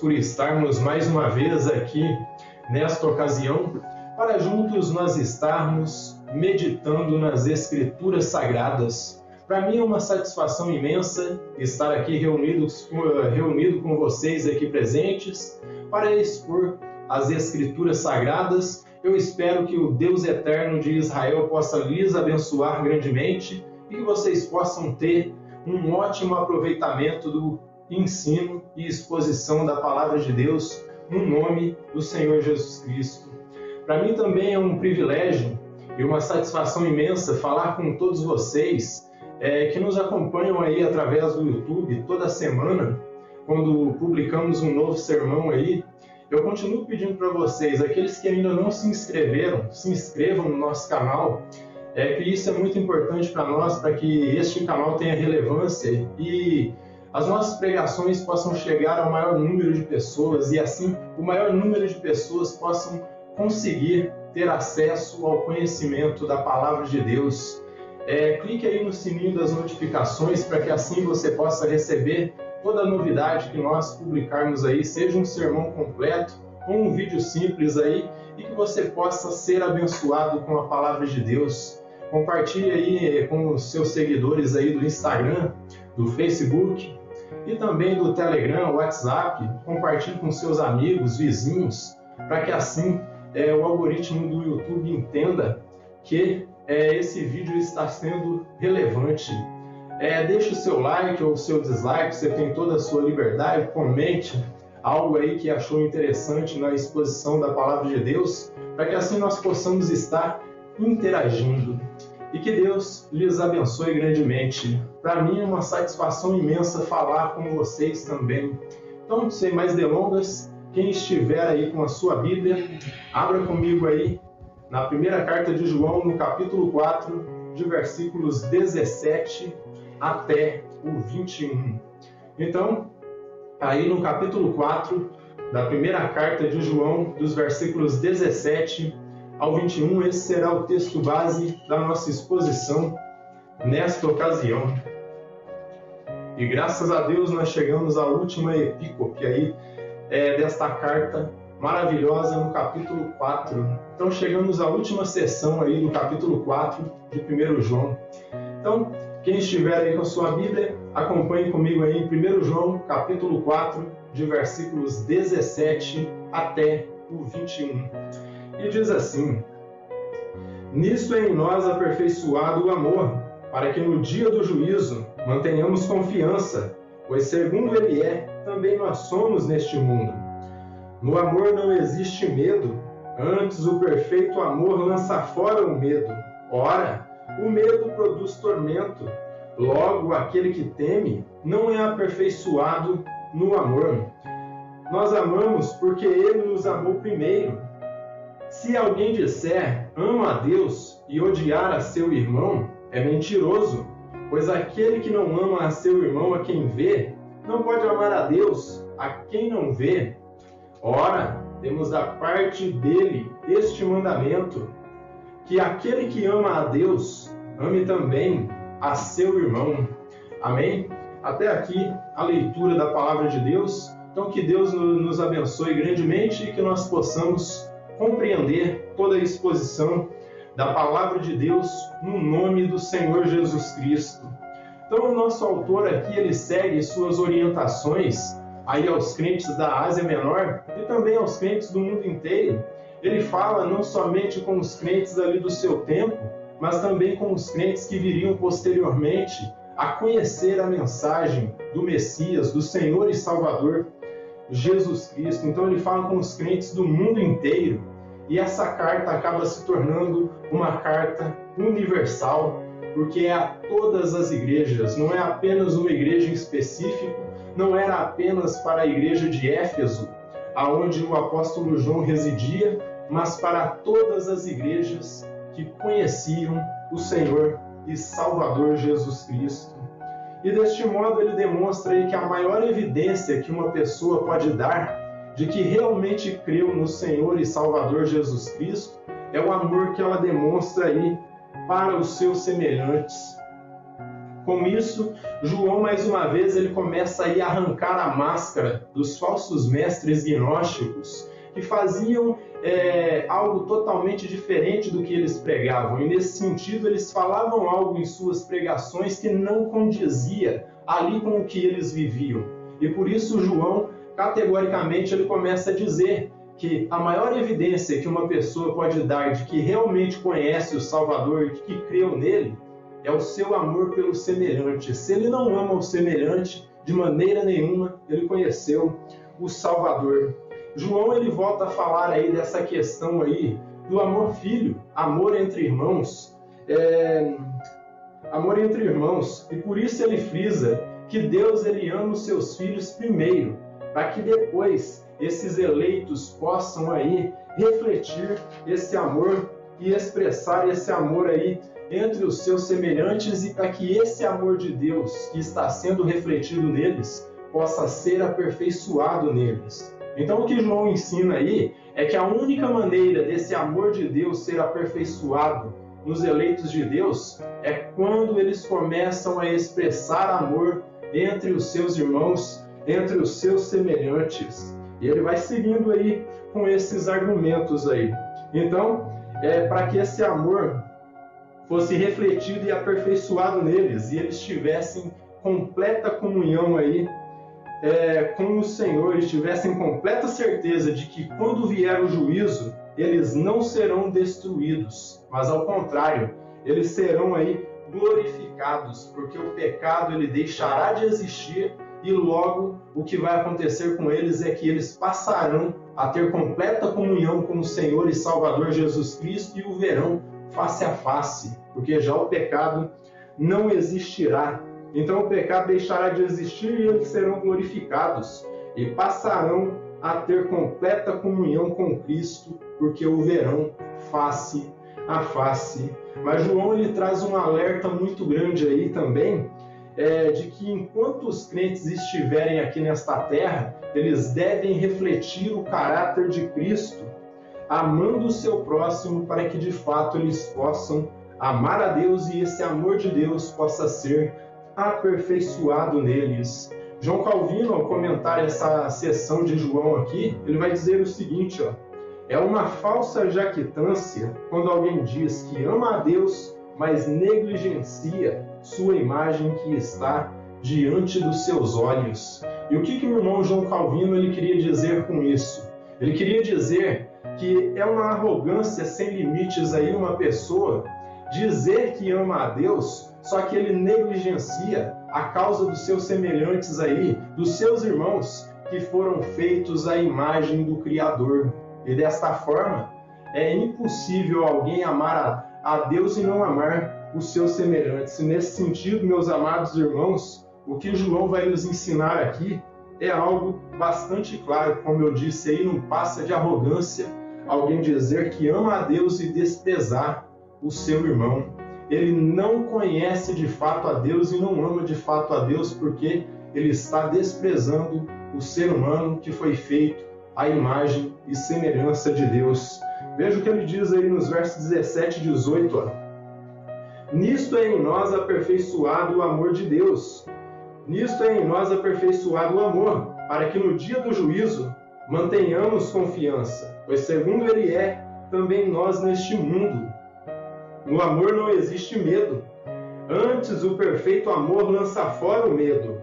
por estarmos mais uma vez aqui nesta ocasião, para juntos nós estarmos meditando nas Escrituras Sagradas. Para mim é uma satisfação imensa estar aqui reunido com vocês aqui presentes para expor as Escrituras Sagradas. Eu espero que o Deus Eterno de Israel possa lhes abençoar grandemente e que vocês possam ter um ótimo aproveitamento do ensino e exposição da Palavra de Deus no nome do Senhor Jesus Cristo. Para mim também é um privilégio e uma satisfação imensa falar com todos vocês que nos acompanham aí através do YouTube toda semana, quando publicamos um novo sermão aí. Eu continuo pedindo para vocês, aqueles que ainda não se inscreveram, se inscrevam no nosso canal, que isso é muito importante para nós, para que este canal tenha relevância e as nossas pregações possam chegar ao maior número de pessoas e assim o maior número de pessoas possam conseguir ter acesso ao conhecimento da Palavra de Deus. Clique aí no sininho das notificações para que assim você possa receber toda a novidade que nós publicarmos aí, seja um sermão completo ou um vídeo simples aí, e que você possa ser abençoado com a Palavra de Deus. Compartilhe aí com os seus seguidores aí do Instagram, do Facebook e também do Telegram, WhatsApp. Compartilhe com seus amigos, vizinhos, para que assim o algoritmo do YouTube entenda que esse vídeo está sendo relevante. Deixe o seu like ou o seu dislike, você tem toda a sua liberdade, comente algo aí que achou interessante na exposição da Palavra de Deus, para que assim nós possamos estar interagindo. E que Deus lhes abençoe grandemente. Para mim é uma satisfação imensa falar com vocês também. Então, sem mais delongas, quem estiver aí com a sua Bíblia, abra comigo aí na primeira carta de João, no capítulo 4, de versículos 17 até o 21. Então, aí no capítulo 4 da primeira carta de João, dos versículos 17 ao 21, esse será o texto base da nossa exposição nesta ocasião. E graças a Deus nós chegamos à última epícope aí desta carta maravilhosa no capítulo 4. Então chegamos à última sessão aí do capítulo 4 de 1 João. Então, quem estiver aí com a sua Bíblia, acompanhe comigo aí em 1 João, capítulo 4, de versículos 17 até o 21. E diz assim: Nisto é em nós aperfeiçoado o amor, para que no dia do juízo mantenhamos confiança, pois segundo Ele também nós somos neste mundo. No amor não existe medo, antes o perfeito amor lança fora o medo. Ora, o medo produz tormento, logo aquele que teme não é aperfeiçoado no amor. Nós amamos porque Ele nos amou primeiro. Se alguém disser, amo a Deus, e odiar a seu irmão, é mentiroso, pois aquele que não ama a seu irmão a quem vê, não pode amar a Deus a quem não vê. Ora, temos da parte dele este mandamento, que aquele que ama a Deus, ame também a seu irmão. Amém? Até aqui a leitura da Palavra de Deus. Então que Deus nos abençoe grandemente e que nós possamos compreender toda a exposição da Palavra de Deus no nome do Senhor Jesus Cristo. Então o nosso autor aqui, ele segue suas orientações aí aos crentes da Ásia Menor e também aos crentes do mundo inteiro. Ele fala não somente com os crentes ali do seu tempo, mas também com os crentes que viriam posteriormente a conhecer a mensagem do Messias, do Senhor e Salvador Jesus Cristo. Então ele fala com os crentes do mundo inteiro e essa carta acaba se tornando uma carta universal, porque é a todas as igrejas, não é apenas uma igreja em específico, não era apenas para a igreja de Éfeso, aonde o apóstolo João residia, mas para todas as igrejas que conheciam o Senhor e Salvador Jesus Cristo. E deste modo ele demonstra aí que a maior evidência que uma pessoa pode dar de que realmente creu no Senhor e Salvador Jesus Cristo é o amor que ela demonstra aí para os seus semelhantes. Com isso, João, mais uma vez, ele começa a arrancar a máscara dos falsos mestres gnósticos que faziam algo totalmente diferente do que eles pregavam. E, nesse sentido, eles falavam algo em suas pregações que não condizia ali com o que eles viviam. E por isso, João, categoricamente, ele começa a dizer que a maior evidência que uma pessoa pode dar de que realmente conhece o Salvador e que creu nele é o seu amor pelo semelhante. Se ele não ama o semelhante, de maneira nenhuma ele conheceu o Salvador. João, ele volta a falar aí dessa questão aí do amor filho, amor entre irmãos, amor entre irmãos, e por isso ele frisa que Deus, ele ama os seus filhos primeiro, para que depois esses eleitos possam aí refletir esse amor e expressar esse amor aí entre os seus semelhantes, e para que esse amor de Deus que está sendo refletido neles possa ser aperfeiçoado neles. Então o que João ensina aí é que a única maneira desse amor de Deus ser aperfeiçoado nos eleitos de Deus é quando eles começam a expressar amor entre os seus irmãos, entre os seus semelhantes. E ele vai seguindo aí com esses argumentos aí. Então, para que esse amor fosse refletido e aperfeiçoado neles, e eles tivessem completa comunhão aí com o Senhor, eles tivessem completa certeza de que quando vier o juízo, eles não serão destruídos, mas ao contrário, eles serão aí glorificados, porque o pecado ele deixará de existir, e logo o que vai acontecer com eles é que eles passarão a ter completa comunhão com o Senhor e Salvador Jesus Cristo, e o verão face a face, porque já o pecado não existirá. Então o pecado deixará de existir e eles serão glorificados e passarão a ter completa comunhão com Cristo, porque o verão face a face. Mas João, ele traz um alerta muito grande aí também, de que enquanto os crentes estiverem aqui nesta terra, eles devem refletir o caráter de Cristo, amando o seu próximo, para que de fato eles possam amar a Deus e esse amor de Deus possa ser aperfeiçoado neles. João Calvino, ao comentar essa seção de João aqui, ele vai dizer o seguinte, é uma falsa jactância quando alguém diz que ama a Deus, mas negligencia sua imagem que está diante dos seus olhos. E o que o irmão João Calvino ele queria dizer com isso? Ele queria dizer que é uma arrogância sem limites aí uma pessoa dizer que ama a Deus, só que ele negligencia a causa dos seus semelhantes aí, dos seus irmãos que foram feitos à imagem do Criador. E desta forma, é impossível alguém amar a Deus e não amar os seus semelhantes. E nesse sentido, meus amados irmãos, o que João vai nos ensinar aqui é algo bastante claro. Como eu disse aí, não passa de arrogância alguém dizer que ama a Deus e desprezar o seu irmão. Ele não conhece de fato a Deus e não ama de fato a Deus, porque ele está desprezando o ser humano que foi feito à imagem e semelhança de Deus. Veja o que ele diz aí nos versos 17 e 18. Nisto é em nós aperfeiçoado o amor de Deus. Nisto é em nós aperfeiçoado o amor, para que no dia do juízo mantenhamos confiança, pois segundo ele é, também nós neste mundo. No amor não existe medo. Antes, o perfeito amor lança fora o medo.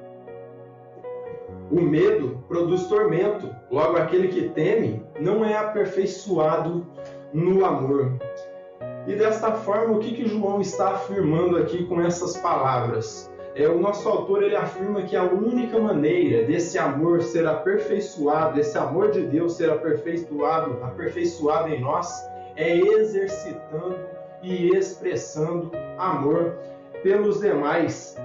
O medo produz tormento. Logo, aquele que teme não é aperfeiçoado no amor. E desta forma, o que João está afirmando aqui com essas palavras? O nosso autor ele afirma que a única maneira desse amor ser aperfeiçoado, desse amor de Deus ser aperfeiçoado em nós, é exercitando e expressando amor pelos demais.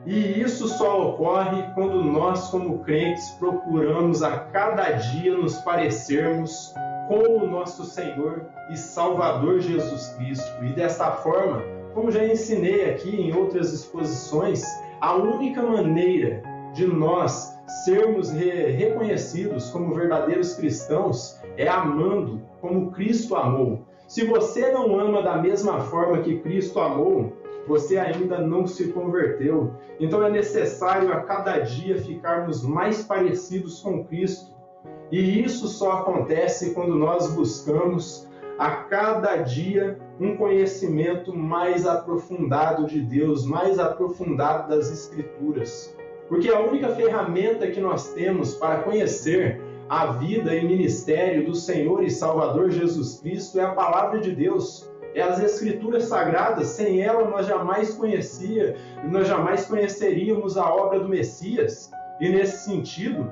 E isso só ocorre quando nós, como crentes, procuramos a cada dia nos parecermos com o nosso Senhor e Salvador Jesus Cristo. E desta forma, como já ensinei aqui em outras exposições, a única maneira de nós sermos reconhecidos como verdadeiros cristãos é amando como Cristo amou. Se você não ama da mesma forma que Cristo amou, você ainda não se converteu. Então é necessário a cada dia ficarmos mais parecidos com Cristo. E isso só acontece quando nós buscamos a cada dia um conhecimento mais aprofundado de Deus, mais aprofundado das Escrituras. Porque a única ferramenta que nós temos para conhecer a vida e ministério do Senhor e Salvador Jesus Cristo é a Palavra de Deus, é as Escrituras Sagradas. Sem ela nós jamais conheceríamos a obra do Messias. E nesse sentido,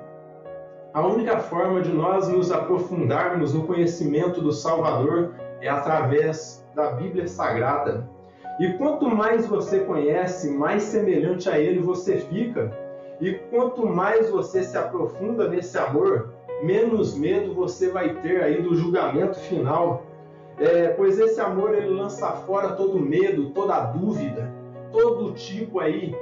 a única forma de nós nos aprofundarmos no conhecimento do Salvador é através da Bíblia Sagrada. E quanto mais você conhece, mais semelhante a Ele você fica. E quanto mais você se aprofunda nesse amor, menos medo você vai ter aí do julgamento final. Pois esse amor ele lança fora todo medo, toda dúvida, todo tipo aí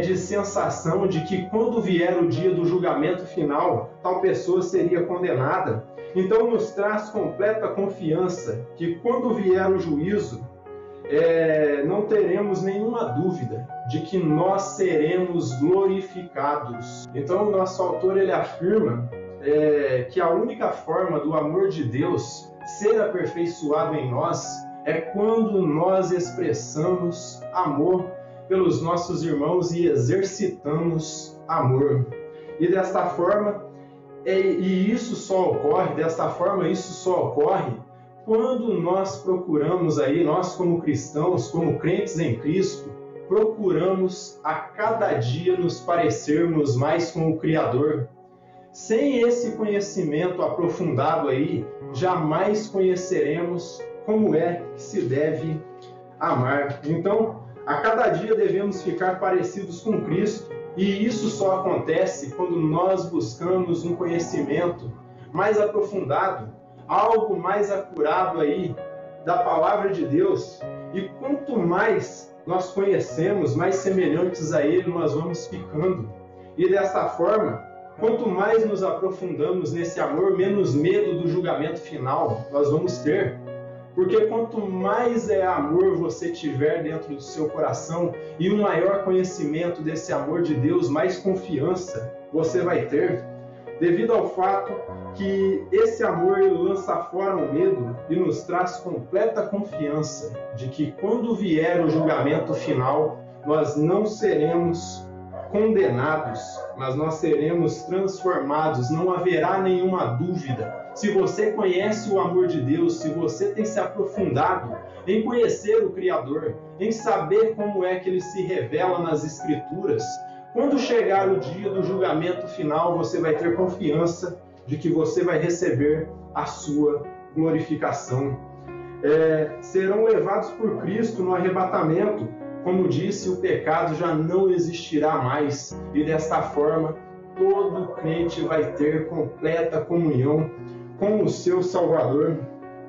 de sensação de que quando vier o dia do julgamento final, tal pessoa seria condenada. Então nos traz completa confiança que quando vier o juízo, não teremos nenhuma dúvida de que nós seremos glorificados. Então o nosso autor ele afirma que a única forma do amor de Deus ser aperfeiçoado em nós é quando nós expressamos amor pelos nossos irmãos e exercitamos amor. E desta forma, isso só ocorre quando nós procuramos aí, nós como cristãos, como crentes em Cristo, procuramos a cada dia nos parecermos mais com o Criador. Sem esse conhecimento aprofundado aí, jamais conheceremos como é que se deve amar. Então, a cada dia devemos ficar parecidos com Cristo, e isso só acontece quando nós buscamos um conhecimento mais aprofundado, algo mais acurado aí da Palavra de Deus. E quanto mais nós conhecemos, mais semelhantes a Ele nós vamos ficando. E dessa forma, quanto mais nos aprofundamos nesse amor, menos medo do julgamento final nós vamos ter. Porque quanto mais amor você tiver dentro do seu coração e um maior conhecimento desse amor de Deus, mais confiança você vai ter. Devido ao fato que esse amor lança fora o medo e nos traz completa confiança de que quando vier o julgamento final, nós não seremos condenados, mas nós seremos transformados, não haverá nenhuma dúvida. Se você conhece o amor de Deus, se você tem se aprofundado em conhecer o Criador, em saber como é que Ele se revela nas Escrituras, quando chegar o dia do julgamento final, você vai ter confiança de que você vai receber a sua glorificação. Serão levados por Cristo no arrebatamento. Como disse, o pecado já não existirá mais. E desta forma, todo crente vai ter completa comunhão com o seu Salvador.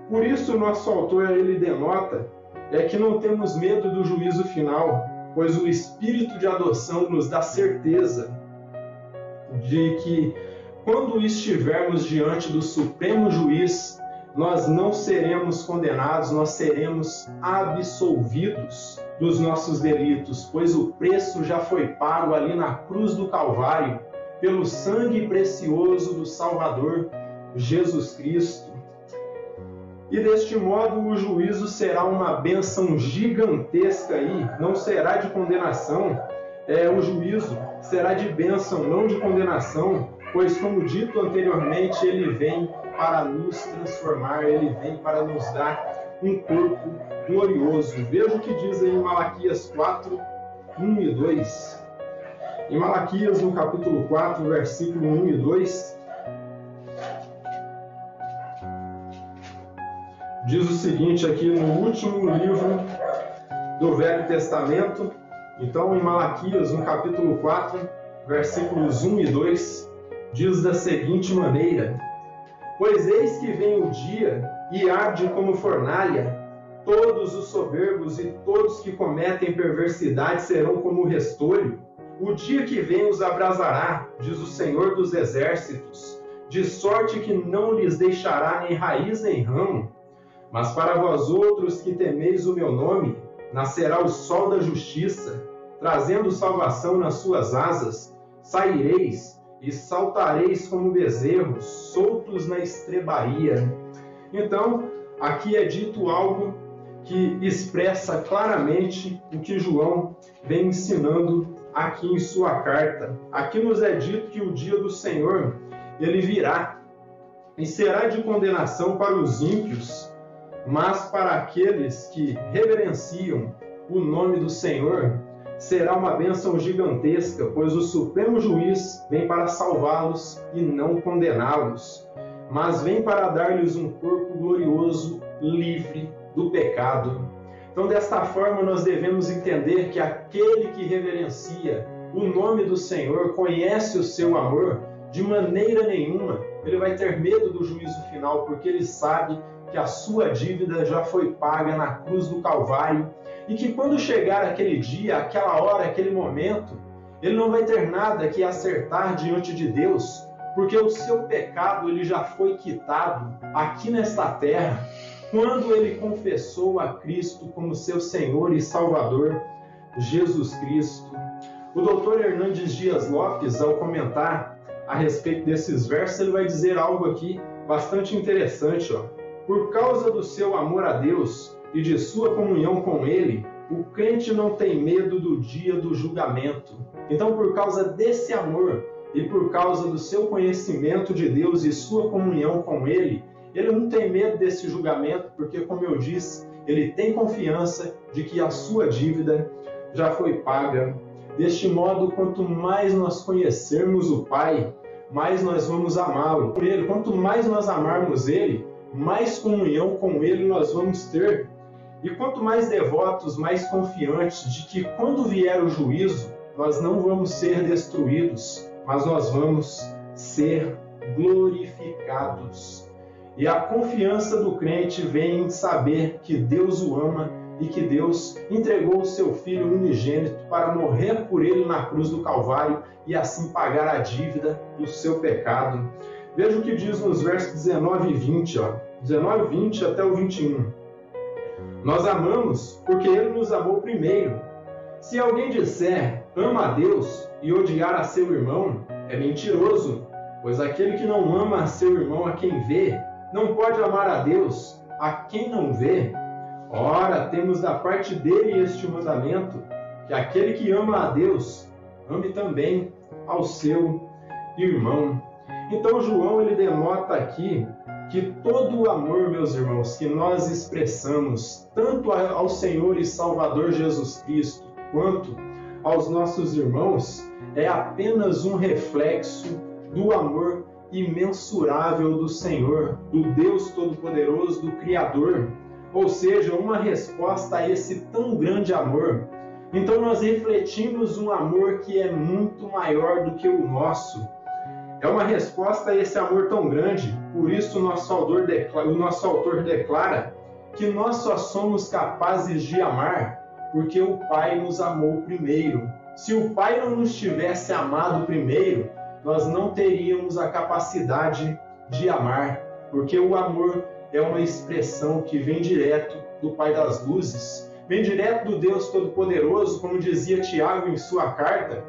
Por isso, nosso autor ele denota que não temos medo do juízo final, pois o Espírito de adoção nos dá certeza de que quando estivermos diante do Supremo Juiz, nós não seremos condenados, nós seremos absolvidos dos nossos delitos, pois o preço já foi pago ali na cruz do Calvário, pelo sangue precioso do Salvador Jesus Cristo. E deste modo o juízo será uma bênção gigantesca aí, não será de condenação, o juízo será de bênção, não de condenação, pois como dito anteriormente, ele vem para nos transformar, ele vem para nos dar um corpo glorioso. Veja o que diz em Malaquias 4, 1 e 2. Em Malaquias, no capítulo 4, versículo 1 e 2, diz o seguinte aqui no último livro do Velho Testamento. Então, em Malaquias, no capítulo 4, versículos 1 e 2, diz da seguinte maneira: Pois eis que vem o dia e arde como fornalha, todos os soberbos e todos que cometem perversidade serão como restolho. O dia que vem os abrasará, diz o Senhor dos Exércitos, de sorte que não lhes deixará nem raiz nem ramo. Mas para vós outros que temeis o meu nome, nascerá o sol da justiça, trazendo salvação nas suas asas. Saireis e saltareis como bezerros, soltos na estrebaria. Então, aqui é dito algo que expressa claramente o que João vem ensinando aqui em sua carta. Aqui nos é dito que o dia do Senhor, ele virá e será de condenação para os ímpios, mas para aqueles que reverenciam o nome do Senhor, será uma bênção gigantesca, pois o Supremo Juiz vem para salvá-los e não condená-los, mas vem para dar-lhes um corpo glorioso, livre do pecado. Então, desta forma, nós devemos entender que aquele que reverencia o nome do Senhor, conhece o seu amor, de maneira nenhuma ele vai ter medo do juízo final, porque ele sabe que a sua dívida já foi paga na cruz do Calvário e que quando chegar aquele dia, aquela hora, aquele momento, ele não vai ter nada que acertar diante de Deus, porque o seu pecado ele já foi quitado aqui nesta terra, quando ele confessou a Cristo como seu Senhor e Salvador, Jesus Cristo. O Dr. Hernandes Dias Lopes, ao comentar a respeito desses versos, ele vai dizer algo aqui bastante interessante. Por causa do seu amor a Deus e de sua comunhão com Ele, o crente não tem medo do dia do julgamento. Então, por causa desse amor e por causa do seu conhecimento de Deus e sua comunhão com Ele, ele não tem medo desse julgamento, porque, como eu disse, ele tem confiança de que a sua dívida já foi paga. Deste modo, quanto mais nós conhecermos o Pai, mais nós vamos amá-lo. Quanto mais nós amarmos Ele, mais comunhão com Ele nós vamos ter. E quanto mais devotos, mais confiantes de que quando vier o juízo, nós não vamos ser destruídos, mas nós vamos ser glorificados. E a confiança do crente vem em saber que Deus o ama e que Deus entregou o seu Filho unigênito para morrer por ele na cruz do Calvário e assim pagar a dívida do seu pecado. Veja o que diz nos versos 19 e 20, 19, 20 até o 21. Nós amamos porque Ele nos amou primeiro. Se alguém disser, ama a Deus e odiar a seu irmão, é mentiroso, pois aquele que não ama a seu irmão a quem vê, não pode amar a Deus a quem não vê. Ora, temos da parte dele este mandamento, que aquele que ama a Deus, ame também ao seu irmão. Então João ele denota aqui que todo o amor, meus irmãos, que nós expressamos tanto ao Senhor e Salvador Jesus Cristo, quanto aos nossos irmãos, é apenas um reflexo do amor imensurável do Senhor, do Deus Todo-Poderoso, do Criador. Ou seja, uma resposta a esse tão grande amor. Então nós refletimos um amor que é muito maior do que o nosso. É uma resposta a esse amor tão grande. Por isso o nosso autor declara que nós só somos capazes de amar porque o Pai nos amou primeiro. Se o Pai não nos tivesse amado primeiro, nós não teríamos a capacidade de amar, porque o amor é uma expressão que vem direto do Pai das Luzes, vem direto do Deus Todo-Poderoso, como dizia Tiago em sua carta,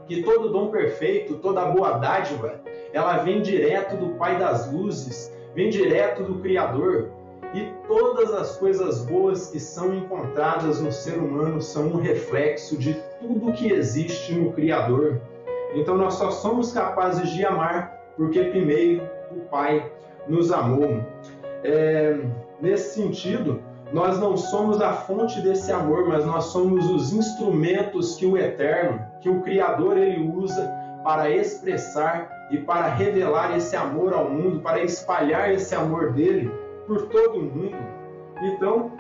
que todo dom perfeito, toda boa dádiva, ela vem direto do Pai das Luzes, vem direto do Criador. E todas as coisas boas que são encontradas no ser humano são um reflexo de tudo que existe no Criador. Então nós só somos capazes de amar porque primeiro o Pai nos amou. Nesse sentido, nós não somos a fonte desse amor, mas nós somos os instrumentos que o Eterno, que o Criador, ele usa para expressar e para revelar esse amor ao mundo, para espalhar esse amor dele por todo o mundo. Então,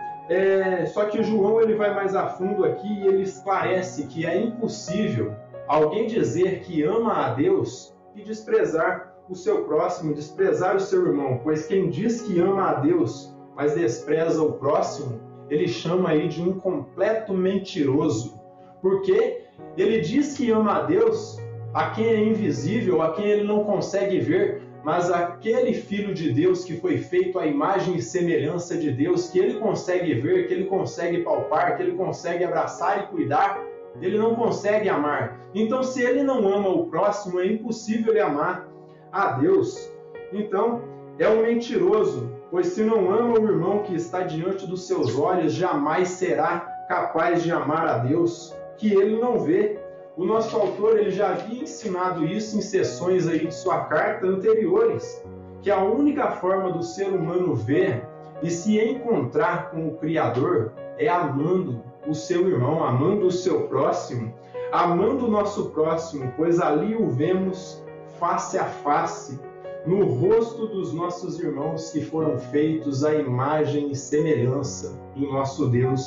só que João ele vai mais a fundo aqui e ele esclarece que é impossível alguém dizer que ama a Deus e desprezar o seu próximo, desprezar o seu irmão, pois quem diz que ama a Deus, mas despreza o próximo, ele chama aí de um completo mentiroso, porque ele diz que ama a Deus, a quem é invisível, a quem ele não consegue ver, mas aquele Filho de Deus que foi feito à imagem e semelhança de Deus, que ele consegue ver, que ele consegue palpar, que ele consegue abraçar e cuidar, ele não consegue amar. Então, se ele não ama o próximo, é impossível ele amar a Deus. Então, é um mentiroso, pois se não ama o irmão que está diante dos seus olhos, jamais será capaz de amar a Deus, que ele não vê. O nosso autor ele já havia ensinado isso em sessões aí de sua carta anteriores, que a única forma do ser humano ver e se encontrar com o Criador é amando o seu irmão, amando o seu próximo, amando o nosso próximo, pois ali o vemos face a face, no rosto dos nossos irmãos que foram feitos à imagem e semelhança do nosso Deus.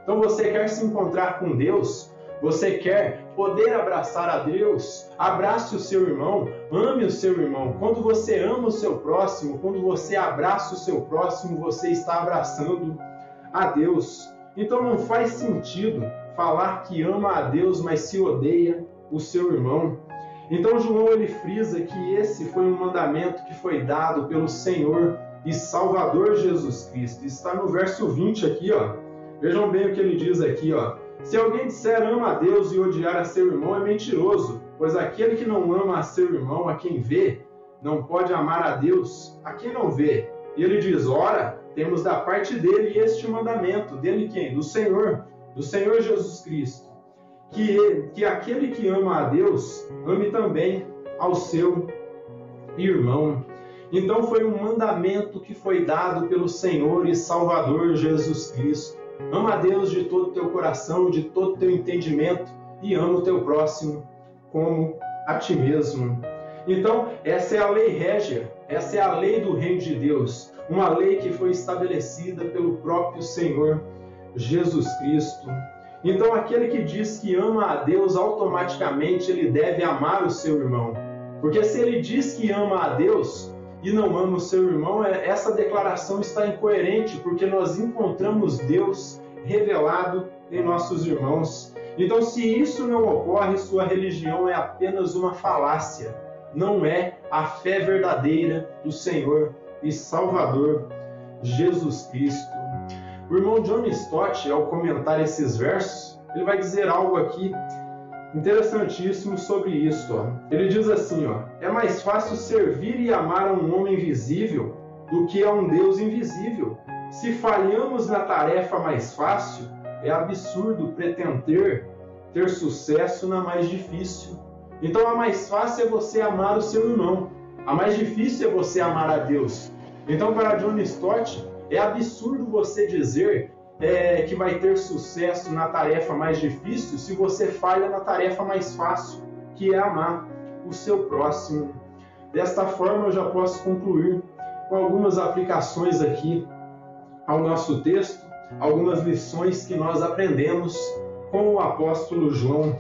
Então você quer se encontrar com Deus? Você quer poder abraçar a Deus? Abrace o seu irmão, ame o seu irmão. Quando você ama o seu próximo, quando você abraça o seu próximo, você está abraçando a Deus. Então não faz sentido falar que ama a Deus, mas se odeia o seu irmão. Então João ele frisa que esse foi um mandamento que foi dado pelo Senhor e Salvador Jesus Cristo. Está no verso 20 aqui, ó. Vejam bem o que ele diz aqui, ó. Se alguém disser ama a Deus e odiar a seu irmão é mentiroso, pois aquele que não ama a seu irmão, a quem vê, não pode amar a Deus, a quem não vê. E ele diz, ora, temos da parte dele este mandamento. Dele quem? Do Senhor Jesus Cristo. Que aquele que ama a Deus, ame também ao seu irmão. Então foi um mandamento que foi dado pelo Senhor e Salvador Jesus Cristo. Ama a Deus de todo o teu coração, de todo o teu entendimento e ama o teu próximo como a ti mesmo. Então, essa é a lei régia, essa é a lei do reino de Deus, uma lei que foi estabelecida pelo próprio Senhor Jesus Cristo. Então, aquele que diz que ama a Deus, automaticamente ele deve amar o seu irmão. Porque se ele diz que ama a Deus e não ama o seu irmão, essa declaração está incoerente, porque nós encontramos Deus revelado em nossos irmãos. Então, se isso não ocorre, sua religião é apenas uma falácia, não é a fé verdadeira do Senhor e Salvador Jesus Cristo. O irmão John Stott, ao comentar esses versos, ele vai dizer algo aqui interessantíssimo sobre isso. Ó. Ele diz assim, ó, é mais fácil servir e amar a um homem visível do que a um Deus invisível. Se falhamos na tarefa mais fácil, é absurdo pretender ter sucesso na mais difícil. Então a mais fácil é você amar o seu irmão. A mais difícil é você amar a Deus. Então para John Stott, é absurdo você dizer que vai ter sucesso na tarefa mais difícil se você falha na tarefa mais fácil, que é amar o seu próximo. Desta forma eu já posso concluir com algumas aplicações aqui ao nosso texto, algumas lições que nós aprendemos com o apóstolo João.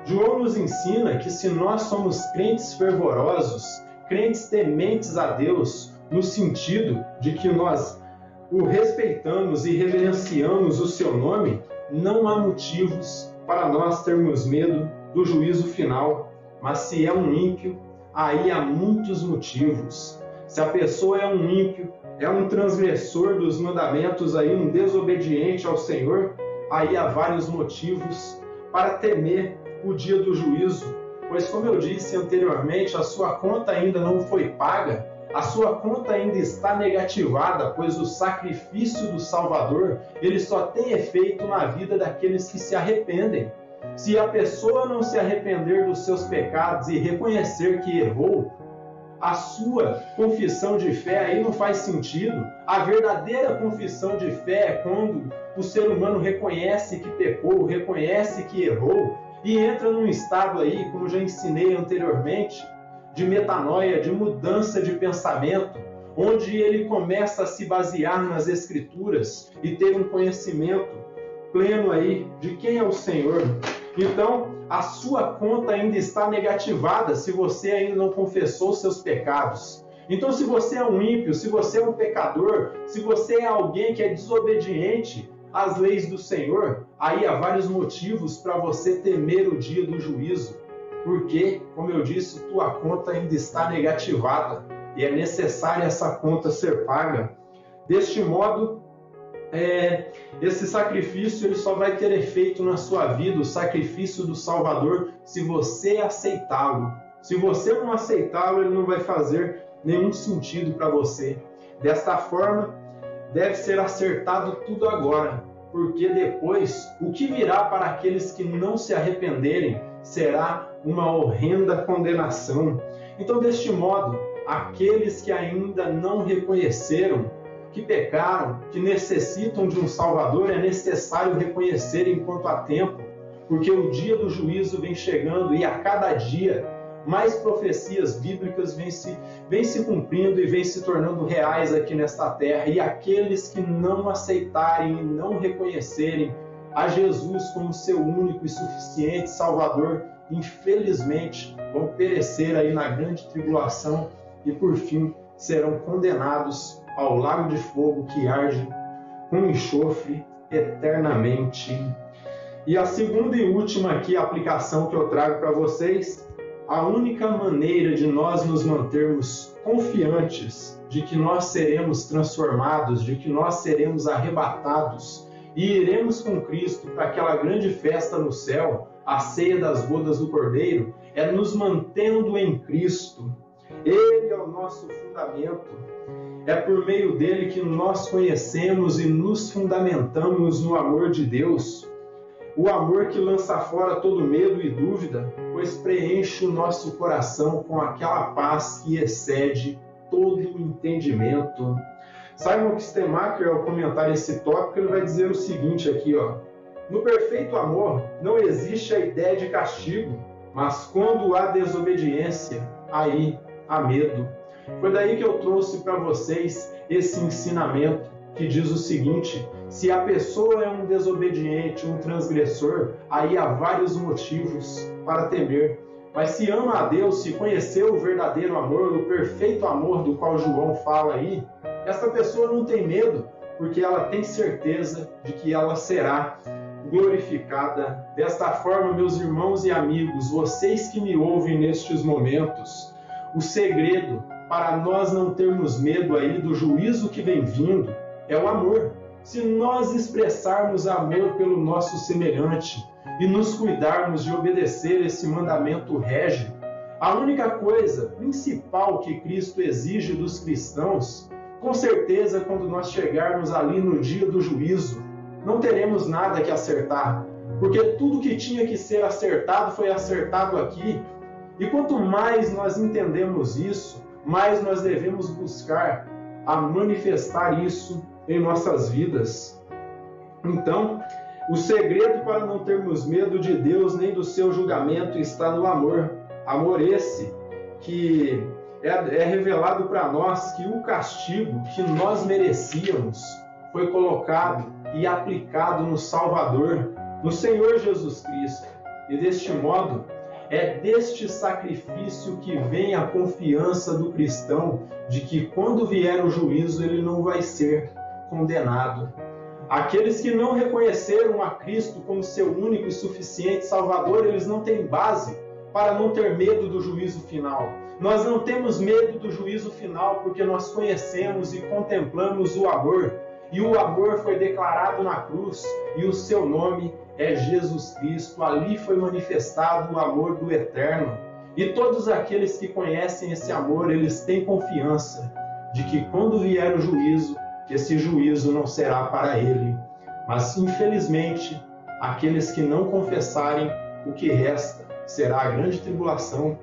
João nos ensina que se nós somos crentes fervorosos, crentes tementes a Deus, no sentido de que nós o respeitamos e reverenciamos o seu nome, não há motivos para nós termos medo do juízo final. Mas se é um ímpio, aí há muitos motivos. Se a pessoa é um ímpio, é um transgressor dos mandamentos, aí um desobediente ao Senhor, aí há vários motivos para temer o dia do juízo. Pois, como eu disse anteriormente, a sua conta ainda não foi paga, a sua conta ainda está negativada, pois o sacrifício do Salvador, ele só tem efeito na vida daqueles que se arrependem. Se a pessoa não se arrepender dos seus pecados e reconhecer que errou, a sua confissão de fé aí não faz sentido. A verdadeira confissão de fé é quando o ser humano reconhece que pecou, reconhece que errou e entra num estado aí, como já ensinei anteriormente, de metanoia, de mudança de pensamento, onde ele começa a se basear nas Escrituras e ter um conhecimento pleno aí de quem é o Senhor. Então, a sua conta ainda está negativada se você ainda não confessou seus pecados. Então, se você é um ímpio, se você é um pecador, se você é alguém que é desobediente às leis do Senhor, aí há vários motivos para você temer o dia do juízo. porque, como eu disse, tua conta ainda está negativada e é necessária essa conta ser paga. Deste modo, esse sacrifício ele só vai ter efeito na sua vida, o sacrifício do Salvador, se você aceitá-lo. Se você não aceitá-lo, ele não vai fazer nenhum sentido para você. Desta forma, deve ser acertado tudo agora, porque depois o que virá para aqueles que não se arrependerem será uma horrenda condenação. Então, deste modo, aqueles que ainda não reconheceram que pecaram, que necessitam de um Salvador, é necessário reconhecer enquanto há tempo, porque o dia do juízo vem chegando e a cada dia mais profecias bíblicas vêm se cumprindo e vêm se tornando reais aqui nesta terra. E aqueles que não aceitarem e não reconhecerem a Jesus como seu único e suficiente Salvador, infelizmente vão perecer aí na grande tribulação e por fim serão condenados ao lago de fogo que arde com enxofre eternamente. E a segunda e última aqui aplicação que eu trago para vocês: a única maneira de nós nos mantermos confiantes de que nós seremos transformados, de que nós seremos arrebatados e iremos com Cristo para aquela grande festa no céu, a ceia das bodas do Cordeiro, é nos mantendo em Cristo. Ele é o nosso fundamento. É por meio dele que nós conhecemos e nos fundamentamos no amor de Deus. O amor que lança fora todo medo e dúvida, pois preenche o nosso coração com aquela paz que excede todo o entendimento. Simon Kistemaker, ao comentar esse tópico, ele vai dizer o seguinte aqui, ó: no perfeito amor não existe a ideia de castigo, mas quando há desobediência, aí há medo. Foi daí que eu trouxe para vocês esse ensinamento que diz o seguinte: se a pessoa é um desobediente, um transgressor, aí há vários motivos para temer. Mas se ama a Deus, se conheceu o verdadeiro amor, o perfeito amor do qual João fala aí, essa pessoa não tem medo, porque ela tem certeza de que ela será glorificada. Desta forma, meus irmãos e amigos, vocês que me ouvem nestes momentos, o segredo para nós não termos medo aí do juízo que vem vindo é o amor. Se nós expressarmos amor pelo nosso semelhante e nos cuidarmos de obedecer esse mandamento régio, a única coisa principal que Cristo exige dos cristãos, com certeza, quando nós chegarmos ali no dia do juízo, não teremos nada que acertar, porque tudo que tinha que ser acertado foi acertado aqui. E quanto mais nós entendemos isso, mais nós devemos buscar a manifestar isso em nossas vidas. Então, o segredo para não termos medo de Deus nem do seu julgamento está no amor. Amor esse que é revelado para nós que o castigo que nós merecíamos foi colocado e aplicado no Salvador, no Senhor Jesus Cristo. E deste modo, é deste sacrifício que vem a confiança do cristão de que quando vier o juízo ele não vai ser condenado. Aqueles que não reconheceram a Cristo como seu único e suficiente Salvador, eles não têm base para não ter medo do juízo final. Nós não temos medo do juízo final porque nós conhecemos e contemplamos o amor. E o amor foi declarado na cruz e o seu nome é Jesus Cristo. Ali foi manifestado o amor do Eterno. E todos aqueles que conhecem esse amor, eles têm confiança de que quando vier o juízo, esse juízo não será para ele. Mas, infelizmente, aqueles que não confessarem, o que resta será a grande tribulação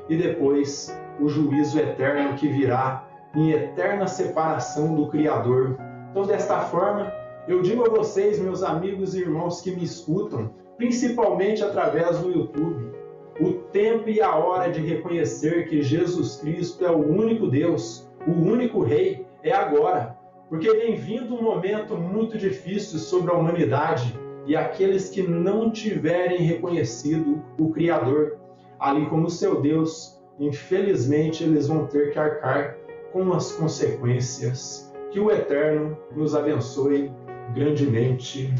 e depois o juízo eterno que virá em eterna separação do Criador. Então, desta forma, eu digo a vocês, meus amigos e irmãos que me escutam, principalmente através do YouTube, o tempo e a hora de reconhecer que Jesus Cristo é o único Deus, o único Rei, é agora. Porque vem vindo um momento muito difícil sobre a humanidade e aqueles que não tiverem reconhecido o Criador ali como seu Deus, infelizmente eles vão ter que arcar com as consequências. Que o Eterno nos abençoe grandemente.